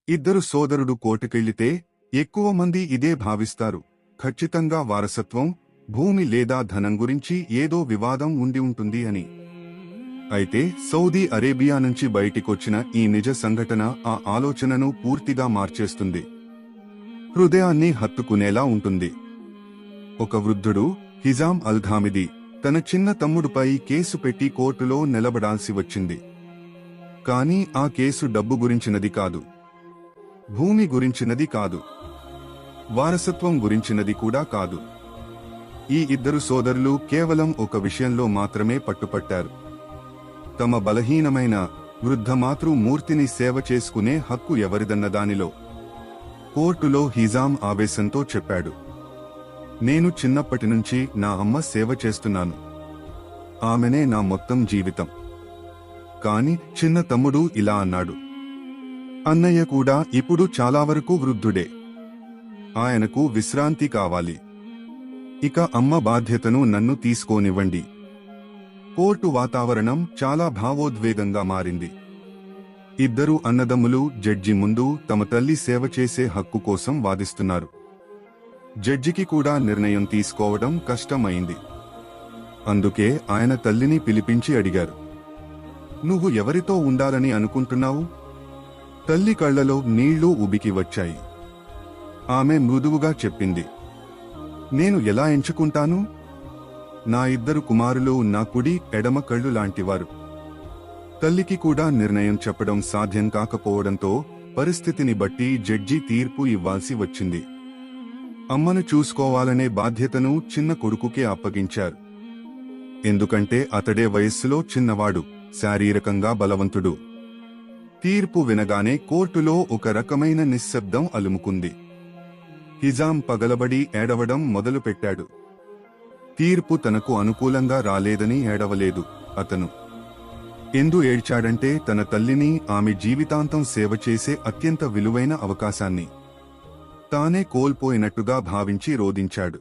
ఇద్దరు సోదరుడు కోర్టుకెళ్లితే ఎక్కువ మంది ఇదే భావిస్తారు. ఖచ్చితంగా వారసత్వం, భూమి లేదా ధనం గురించి ఏదో వివాదం ఉండి ఉంటుంది అని. అయితే సౌదీ అరేబియా నుంచి బయటికొచ్చిన ఈ నిజ సంఘటన ఆ ఆలోచనను పూర్తిగా మార్చేస్తుంది. హృదయాన్ని హత్తుకునేలా ఉంటుంది. ఒక వృద్ధుడు, హిజామ్ అల్-ఘామిదీ, తన చిన్న తమ్ముడుపై కేసు పెట్టి కోర్టులో నిలబడాల్సి వచ్చింది. కానీ ఆ కేసు డబ్బు గురించినది కాదు, భూమి గురించినది కాదు, వారసత్వం గురించినది కూడా కాదు. ఈ ఇద్దరు సోదరులు కేవలం ఒక విషయంలో మాత్రమే పట్టుపట్టారు: తమ బలహీనమైన వృద్ధ మాతృమూర్తిని సేవ చేసుకునే హక్కు ఎవరిదన్నదానిలో. కోర్టులో హిజామ్ ఆవేశంతో చెప్పాడు, నేను చిన్నప్పటినుంచి నా అమ్మ సేవ చేస్తున్నాను. ఆమెనే నా మొత్తం జీవితం. కాని చిన్న తమ్ముడు ఇలా అన్నాడు, అన్నయ్య కూడా ఇప్పుడు చాలా వరకు వృద్ధుడే. ఆయనకు విశ్రాంతి కావాలి. ఇక అమ్మ బాధ్యతను నన్ను తీసుకోనివ్వండి. కోర్టు వాతావరణం చాలా భావోద్వేగంగా మారింది. ఇద్దరు అన్నదమ్ములు జడ్జి ముందు తమ తల్లి సేవ చేసే హక్కు కోసం వాదిస్తున్నారు. జడ్జికి కూడా నిర్ణయం తీసుకోవడం కష్టమైంది. అందుకే ఆయన తల్లిని పిలిపించి అడిగారు, నువ్వు ఎవరితో ఉండాలని అనుకుంటున్నావు? తల్లి కళ్లలో నీళ్లు ఉబికి వచ్చాయి. ఆమె మృదువుగా చెప్పింది, నేను ఎలా ఎంచుకుంటాను? నా ఇద్దరు కుమారులు నా కుడి ఎడమ కళ్ళు లాంటివారు. తల్లికి కూడా నిర్ణయం చెప్పడం సాధ్యం కాకపోవడంతో పరిస్థితిని బట్టి జడ్జి తీర్పు ఇవ్వాల్సి వచ్చింది. అమ్మను చూసుకోవాలనే బాధ్యతను చిన్న కొడుకుకే అప్పగించారు. ఎందుకంటే అతడే వయస్సులో చిన్నవాడు, శారీరకంగా బలవంతుడు. తీర్పు వినగానే కోర్టులో ఒక రకమైన నిశ్శబ్దం అలుముకుంది. హిజామ్ పగలబడి ఏడవడం మొదలుపెట్టాడు. తీర్పు తనకు అనుకూలంగా రాలేదని ఏడవలేదు అతను. ఎందు ఏడ్చాడంటే తన తల్లిని, ఆమె జీవితాంతం సేవ చేసే అత్యంత విలువైన అవకాశాన్ని తానే కోల్పోయినట్టుగా భావించి రోదించాడు.